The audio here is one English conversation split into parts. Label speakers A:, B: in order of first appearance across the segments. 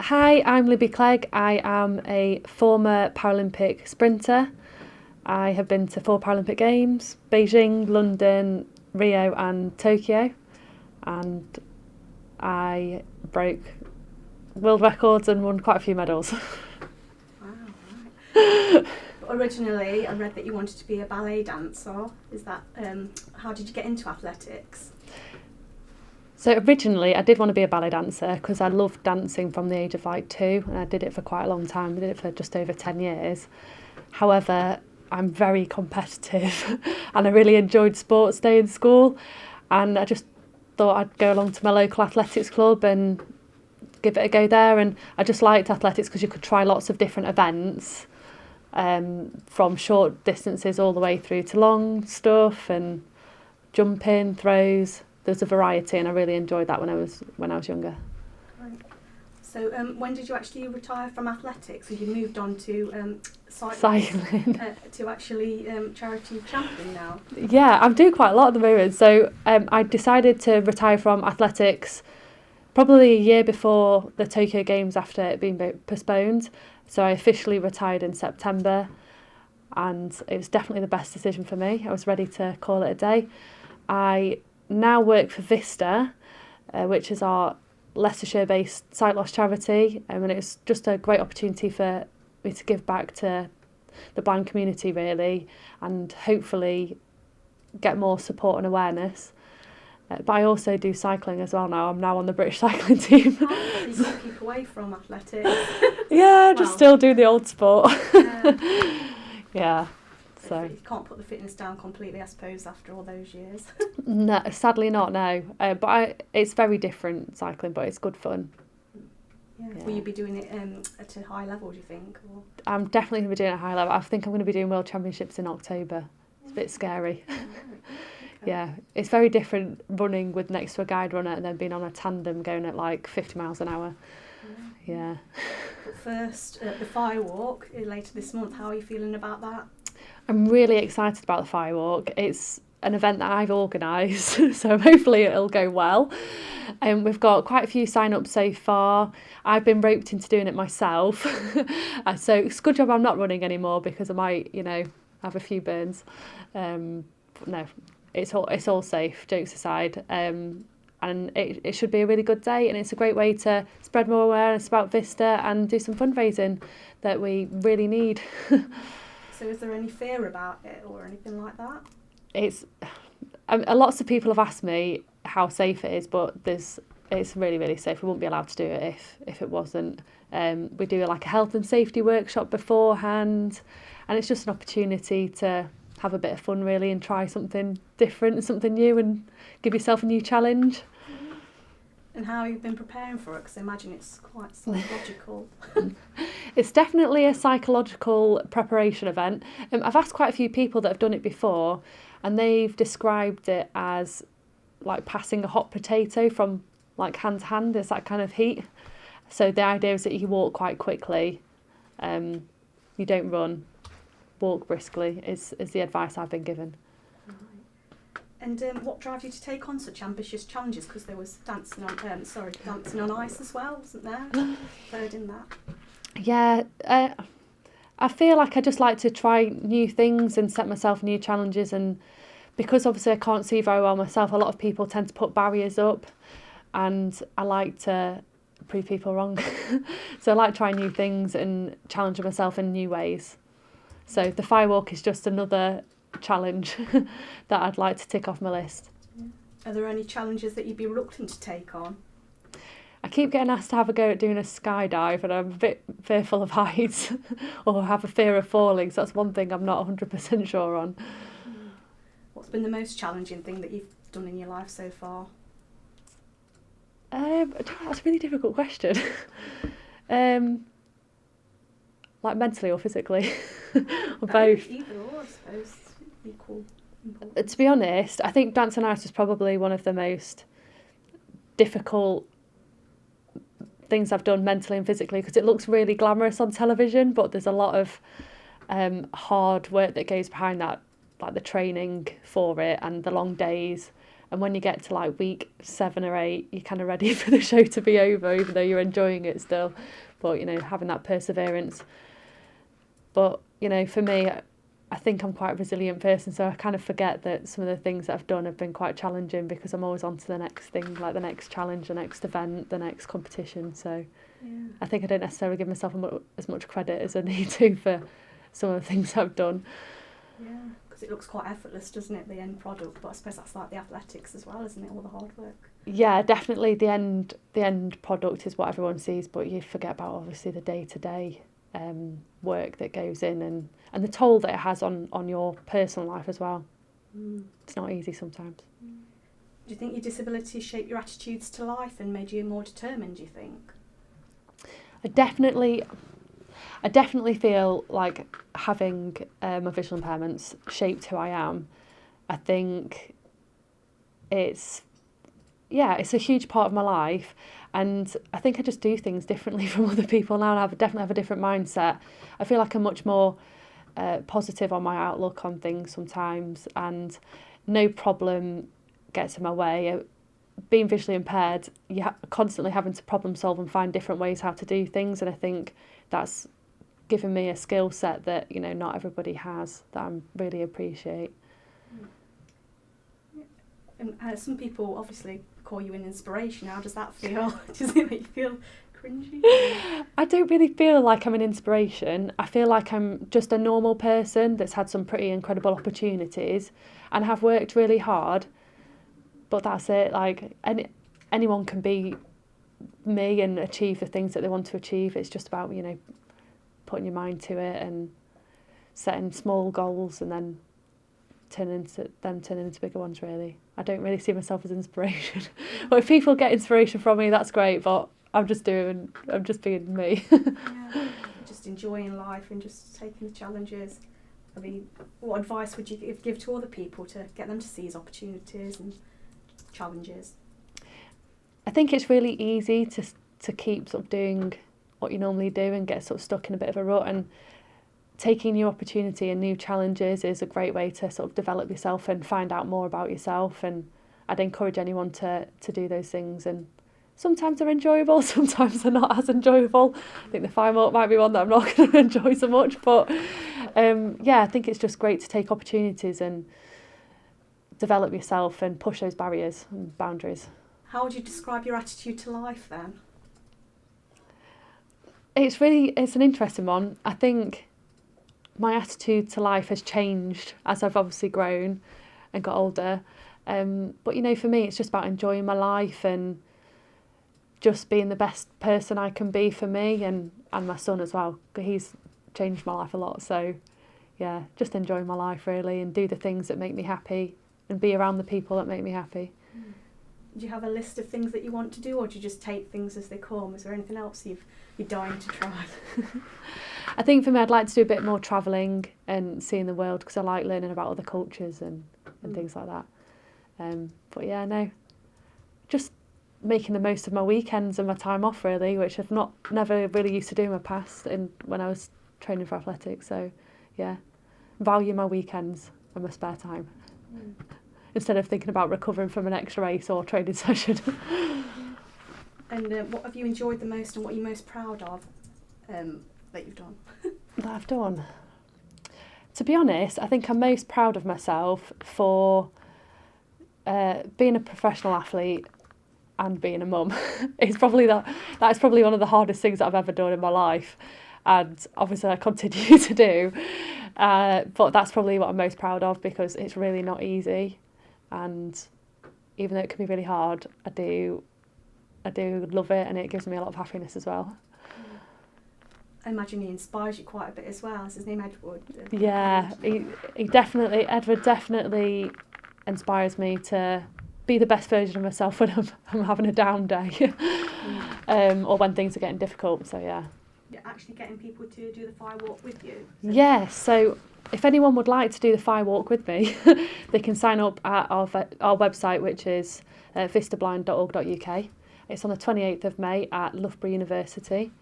A: Hi, I'm Libby Clegg. I am a former Paralympic sprinter. I have been to 4 Paralympic Games: Beijing, London, Rio and Tokyo, and I broke world records and won quite a few medals.
B: Wow, right. Originally, I read that you wanted to be a ballet dancer. Is that how did you get into athletics?
A: So originally I did want to be a ballet dancer because I loved dancing from the age of 2, and I did it for quite a long time. I did it for just over 10 years. However, I'm very competitive and I really enjoyed sports day in school, and I just thought I'd go along to my local athletics club and give it a go there. And I just liked athletics because you could try lots of different events, from short distances all the way through to long stuff and jumping, throws. There's a variety, and I really enjoyed that when I was younger.
B: Right. So when did you actually retire from athletics? So you moved on to
A: Cycling.
B: to actually charity champion now.
A: Yeah, I'm doing quite a lot at the moment. So I decided to retire from athletics probably a year before the Tokyo Games after it being postponed. So I officially retired in September, and it was definitely the best decision for me. I was ready to call it a day. I now work for Vista, which is our Leicestershire-based sight loss charity, and it's just a great opportunity for me to give back to the blind community, really, and hopefully get more support and awareness. But I also do cycling as well now. I'm now on the British cycling team.
B: So you can't keep away from athletics.
A: Yeah, just still do the old sport. Yeah. So
B: you can't put the fitness down completely, I suppose, after all those years.
A: No, sadly not, no. But it's very different cycling, but it's good fun.
B: Yeah. Will you be doing it at a high level, do you think? Or?
A: I'm definitely going to be doing it at a high level. I think I'm going to be doing World Championships in October. It's a bit scary.
B: Okay.
A: Yeah, it's very different running with next to a guide runner and then being on a tandem going at 50 miles an hour. Yeah.
B: But first, the Firewalk later this month. How are you feeling about that?
A: I'm really excited about the Firewalk. It's an event that I've organised, so hopefully it'll go well. We've got quite a few sign-ups so far. I've been roped into doing it myself, so it's a good job I'm not running anymore because I might, have a few burns. No, it's all safe, jokes aside. And it should be a really good day, and it's a great way to spread more awareness about Vista and do some fundraising that we really need.
B: So is there any fear about it or anything like that?
A: Lots of people have asked me how safe it is, but it's really, really safe. We wouldn't be allowed to do it if it wasn't. We do a health and safety workshop beforehand, and it's just an opportunity to have a bit of fun, really, and try something different and something new and give yourself a new challenge.
B: And how you've been preparing for it? Because I imagine it's quite psychological.
A: It's definitely a psychological preparation event. I've asked quite a few people that have done it before, and they've described it as like passing a hot potato from hand to hand. There's that kind of heat. So the idea is that you walk quite quickly. You don't run. Walk briskly is the advice I've been given.
B: And what drives you to take on such ambitious challenges? Because there was dancing on ice as well, wasn't there? Third in that.
A: Yeah, I feel like I just like to try new things and set myself new challenges. And because obviously I can't see very well myself, a lot of people tend to put barriers up, and I like to prove people wrong. So I like trying new things and challenging myself in new ways. So the Firewalk is just another challenge that I'd like to tick off my list.
B: Are there any challenges that you'd be reluctant to take on?
A: I keep getting asked to have a go at doing a skydive, and I'm a bit fearful of heights or have a fear of falling, so that's one thing I'm not 100% sure on.
B: What's been the most challenging thing that you've done in your life so far?
A: That's a really difficult question. Mentally or physically, or both.
B: Either or, I suppose. Equal
A: To be honest, I think Dance on Ice was probably one of the most difficult things I've done mentally and physically, because it looks really glamorous on television, but there's a lot of hard work that goes behind that, like the training for it and the long days And when you get to like week 7 or 8, you're kind of ready for the show to be over, even though you're enjoying it still. But, you know, having that perseverance. But, you know, for me, I think I'm quite a resilient person, so I kind of forget that some of the things that I've done have been quite challenging, because I'm always on to the next thing, like the next challenge, the next event, the next competition. So I think I don't necessarily give myself as much credit as I need to for some of the things I've done.
B: Yeah, because it looks quite effortless, doesn't it, the end product? But I suppose that's like the athletics as well, isn't it, all the hard work?
A: Yeah, definitely the end product is what everyone sees, but you forget about obviously the day-to-day work that goes in, and the toll that it has on your personal life as well. It's not easy sometimes.
B: Do you think your disability shaped your attitudes to life and made you more determined, do you think?
A: I definitely feel like having my visual impairments shaped who I am. I think it's a huge part of my life, and I think I just do things differently from other people now, and I definitely have a different mindset. I feel like I'm much more positive on my outlook on things sometimes, and no problem gets in my way. Being visually impaired, you're constantly having to problem solve and find different ways how to do things, and I think that's given me a skill set that, you know, not everybody has, that I really appreciate.
B: And some people obviously call you an inspiration. How does that feel? Does it make you feel cringy?
A: I don't really feel like I'm an inspiration. I feel like I'm just a normal person that's had some pretty incredible opportunities and have worked really hard. But that's it. Like, anyone can be me and achieve the things that they want to achieve. It's just about, you know, putting your mind to it and setting small goals and then turning into bigger ones, really. I don't really see myself as inspiration. But if people get inspiration from me, that's great, but I'm just being me.
B: Yeah, just enjoying life and just taking the challenges. I mean, what advice would you give to other people to get them to seize opportunities and challenges?
A: I think it's really easy to keep sort of doing what you normally do and get sort of stuck in a bit of a rut, and taking new opportunity and new challenges is a great way to sort of develop yourself and find out more about yourself. And I'd encourage anyone to do those things, and sometimes they're enjoyable, sometimes they're not as enjoyable. I think the Firewalk might be one that I'm not going to enjoy so much, but I think it's just great to take opportunities and develop yourself and push those barriers and boundaries.
B: How would you describe your attitude to life then?
A: It's an interesting one. I think my attitude to life has changed as I've obviously grown and got older. But, you know, for me, it's just about enjoying my life and just being the best person I can be for me and my son as well. He's changed my life a lot. So, yeah, just enjoying my life, really, and do the things that make me happy and be around the people that make me happy.
B: Do you have a list of things that you want to do, or do you just take things as they come? Is there anything else you're dying to try?
A: I think for me, I'd like to do a bit more travelling and seeing the world, because I like learning about other cultures and things like that. But yeah, no, just making the most of my weekends and my time off, really, which I've never really used to do in my past when I was training for athletics. So yeah, value my weekends and my spare time. Instead of thinking about recovering from an extra race or training session.
B: And what have you enjoyed the most, and what are you most proud of that you've done?
A: That I've done? To be honest, I think I'm most proud of myself for being a professional athlete and being a mum. That is probably one of the hardest things that I've ever done in my life, and obviously I continue to do. But that's probably what I'm most proud of, because it's really not easy. And even though it can be really hard, I do love it, and it gives me a lot of happiness as well.
B: I imagine he inspires you quite a bit as well. Is his name Edward?
A: Yeah, Edward definitely inspires me to be the best version of myself when I'm having a down day, or when things are getting difficult. So yeah.
B: You're actually getting people to do the Firewalk with you?
A: Yes, so if anyone would like to do the Firewalk with me, they can sign up at our website, which is vistablind.org.uk. It's on the 28th of May at Loughborough University,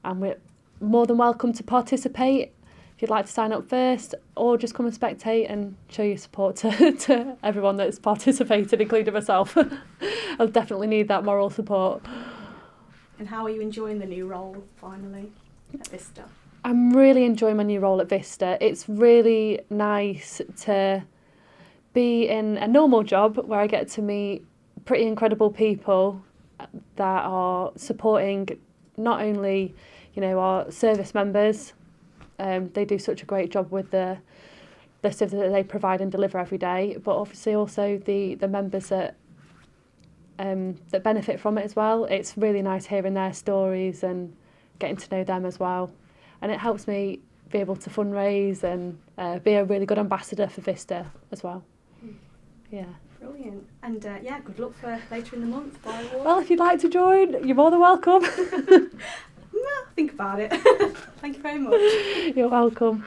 A: and we're more than welcome to participate. If you'd like to sign up first, or just come and spectate and show your support to everyone that's participated, including myself. I'll definitely need that moral support.
B: And how are you enjoying the new role, finally, at Vista?
A: I'm really enjoying my new role at Vista. It's really nice to be in a normal job where I get to meet pretty incredible people that are supporting not only, our service members. They do such a great job with the stuff that they provide and deliver every day, but obviously also the members that benefit from it as well. It's really nice hearing their stories and getting to know them as well. And it helps me be able to fundraise and be a really good ambassador for Vista as well. Yeah.
B: Brilliant. And good luck for later in the month, Firewalk.
A: Well, if you'd like to join, you're more than welcome.
B: Think about it. Thank you very much.
A: You're welcome.